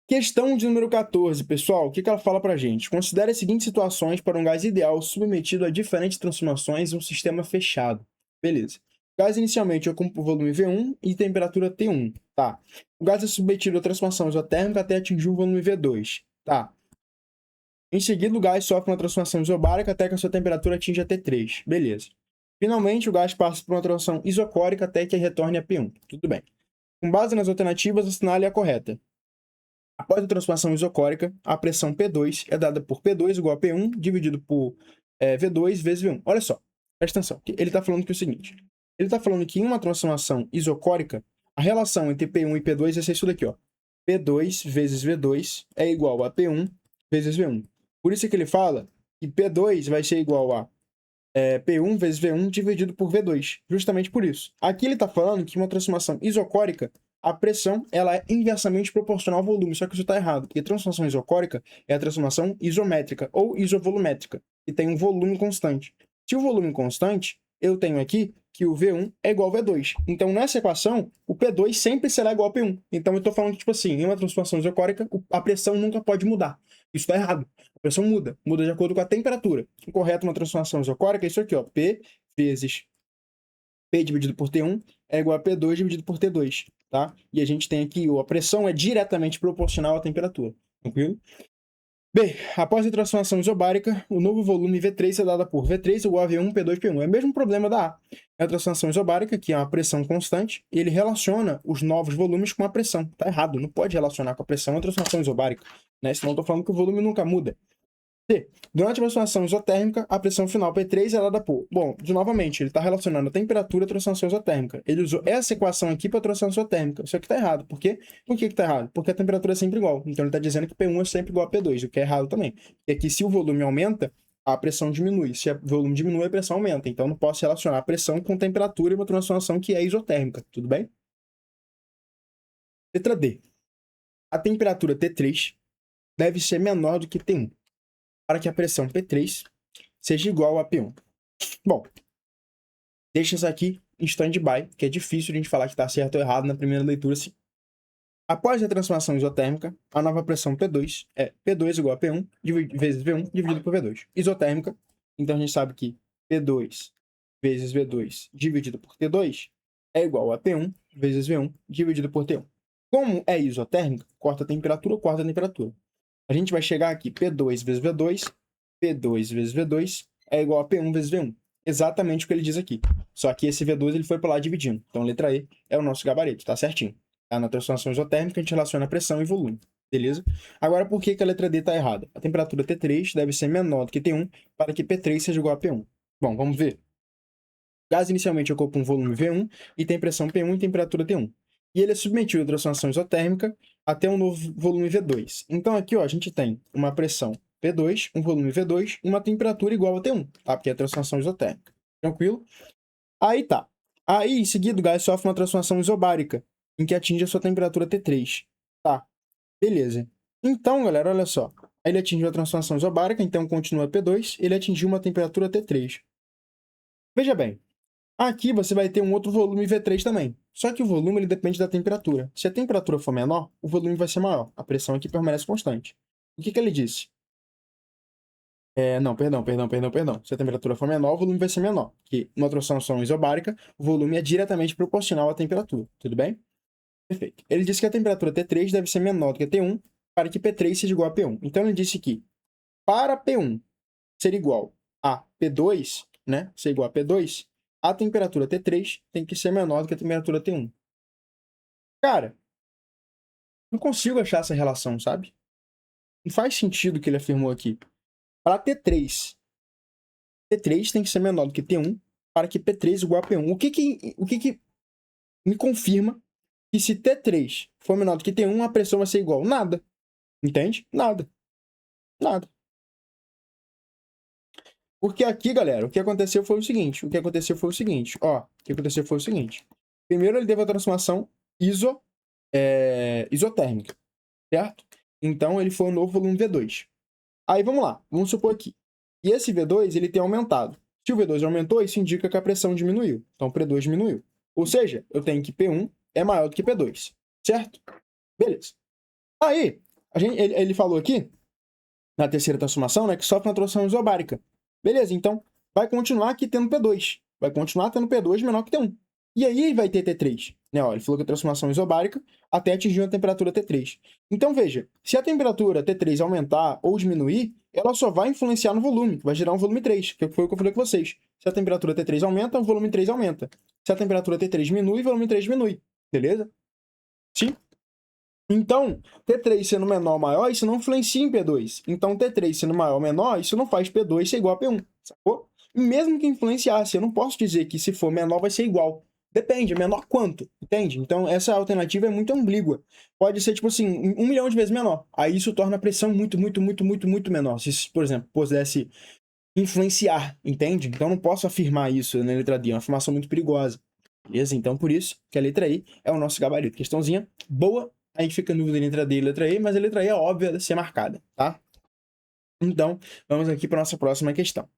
Questão de número 14, pessoal. O que ela fala pra gente? Considere as seguintes situações para um gás ideal submetido a diferentes transformações em um sistema fechado. Beleza. O gás inicialmente ocupa o volume V1 e temperatura T1. Tá. O gás é submetido a transformação isotérmica até atingir o volume V2. Tá. Em seguida, o gás sofre uma transformação isobárica até que a sua temperatura atinja T3. Beleza. Finalmente, o gás passa por uma transformação isocórica até que retorne a P1. Tudo bem. Com base nas alternativas, assinale a correta. Após a transformação isocórica, a pressão P2 é dada por P2 igual a P1 dividido por V2 vezes V1. Olha só, presta atenção. Ele está falando que é o seguinte. Ele está falando que em uma transformação isocórica, a relação entre P1 e P2 vai ser isso daqui, ó. P2 vezes V2 é igual a P1 vezes V1. Por isso que ele fala que P2 vai ser igual a P1 vezes V1 dividido por V2. Justamente por isso. Aqui ele está falando que uma transformação isocórica, a pressão ela é inversamente proporcional ao volume, só que isso está errado, porque transformação isocórica é a transformação isométrica ou isovolumétrica, que tem um volume constante. Se o volume constante, eu tenho aqui que o V1 é igual ao V2. Então, nessa equação, o P2 sempre será igual ao P1. Então, eu estou falando que, tipo assim, em uma transformação isocórica, a pressão nunca pode mudar. Isso está errado. A pressão muda de acordo com a temperatura. O correto uma transformação isocórica é isso aqui, ó, P vezes P dividido por T1 é igual a P2 dividido por T2, tá? E a gente tem aqui, a pressão é diretamente proporcional à temperatura, tranquilo? Bem, após a transformação isobárica, o novo volume V3 é dado por V3 igual a V1, P2, P1. É o mesmo problema da A. É a transformação isobárica, que é uma pressão constante, e ele relaciona os novos volumes com a pressão. Tá errado, não pode relacionar com a pressão a transformação isobárica, né? Senão eu tô falando que o volume nunca muda. C. Durante a transformação isotérmica, a pressão final P3 é dada por... Bom, novamente, ele está relacionando a temperatura à transformação isotérmica. Ele usou essa equação aqui para a transformação isotérmica. Isso aqui está errado. Por quê? Por que está errado? Porque a temperatura é sempre igual. Então, ele está dizendo que P1 é sempre igual a P2, o que é errado também. E aqui, se o volume aumenta, a pressão diminui. Se o volume diminui, a pressão aumenta. Então, não posso relacionar a pressão com temperatura em uma transformação que é isotérmica. Tudo bem? Letra D. A temperatura T3 deve ser menor do que T1, para que a pressão P3 seja igual a P1. Bom, deixa isso aqui em stand-by, que é difícil de a gente falar que está certo ou errado na primeira leitura assim. Após a transformação isotérmica, a nova pressão P2 é P2 igual a P1 vezes V1 dividido por V2. Isotérmica, então a gente sabe que P2 vezes V2 dividido por T2 é igual a P1 vezes V1 dividido por T1. Como é isotérmica, corta a temperatura, corta a temperatura. A gente vai chegar aqui, P2 vezes V2, P2 vezes V2 é igual a P1 vezes V1. Exatamente o que ele diz aqui. Só que esse V2 ele foi para lá dividindo. Então, letra E é o nosso gabarito, tá certinho. Tá? Na transformação isotérmica, a gente relaciona pressão e volume. Beleza? Agora, por que a letra D está errada? A temperatura T3 deve ser menor do que T1 para que P3 seja igual a P1. Bom, vamos ver. O gás inicialmente ocupa um volume V1 e tem pressão P1 e temperatura T1. E ele é submetido à transformação isotérmica até um novo volume V2. Então aqui ó, a gente tem uma pressão P2, um volume V2 e uma temperatura igual a T1, tá? Porque é a transformação isotérmica. Tranquilo? Aí tá. Aí, em seguida, o gás sofre uma transformação isobárica, em que atinge a sua temperatura T3. Tá. Beleza. Então, galera, olha só. Aí ele atingiu a transformação isobárica, então continua P2, ele atingiu uma temperatura T3. Veja bem, aqui você vai ter um outro volume V3 também. Só que o volume ele depende da temperatura. Se a temperatura for menor, o volume vai ser maior. A pressão aqui permanece constante. O que ele disse? Não, perdão. Se a temperatura for menor, o volume vai ser menor. Porque numa transformação isobárica, o volume é diretamente proporcional à temperatura. Tudo bem? Perfeito. Ele disse que a temperatura T3 deve ser menor do que T1 para que P3 seja igual a P1. Então ele disse que para P1 ser igual a P2, né? Ser igual a P2, a temperatura T3 tem que ser menor do que a temperatura T1. Cara, não consigo achar essa relação, sabe? Não faz sentido o que ele afirmou aqui. Para T3 tem que ser menor do que T1 para que P3 igual a P1. O que me confirma que se T3 for menor do que T1, a pressão vai ser igual? Nada. Entende? Nada. Porque aqui, galera, o que aconteceu foi o seguinte. Primeiro ele teve a transformação isotérmica, certo? Então ele foi um novo volume V2. Aí vamos lá, vamos supor aqui. E esse V2 ele tem aumentado. Se o V2 aumentou, isso indica que a pressão diminuiu. Então P2 diminuiu. Ou seja, eu tenho que P1 é maior do que P2, certo? Beleza. Aí, Ele falou aqui, na terceira transformação, né, que sofre uma transformação isobárica. Beleza, então vai continuar aqui tendo P2. Vai continuar tendo P2 menor que T1. E aí vai ter T3. Né? Ó, ele falou que a transformação isobárica até atingir a temperatura T3. Então veja, se a temperatura T3 aumentar ou diminuir, ela só vai influenciar no volume, vai gerar um volume 3, que foi o que eu falei com vocês. Se a temperatura T3 aumenta, o volume 3 aumenta. Se a temperatura T3 diminui, o volume 3 diminui. Beleza? Sim? Então, T3 sendo menor ou maior, isso não influencia em P2. Então, T3 sendo maior ou menor, isso não faz P2 ser igual a P1, sacou? E mesmo que influenciasse, eu não posso dizer que se for menor vai ser igual. Depende, é menor quanto, entende? Então, essa alternativa é muito ambígua. Pode ser, tipo assim, 1 milhão de vezes menor. Aí isso torna a pressão muito menor. Se, por exemplo, pudesse influenciar, entende? Então, eu não posso afirmar isso na letra D, é uma afirmação muito perigosa. Beleza? Então, por isso que a letra I é o nosso gabarito. Questãozinha boa. Aí fica a dúvida entre a D e a letra E, mas a letra E é óbvia de ser marcada, tá? Então, vamos aqui para a nossa próxima questão.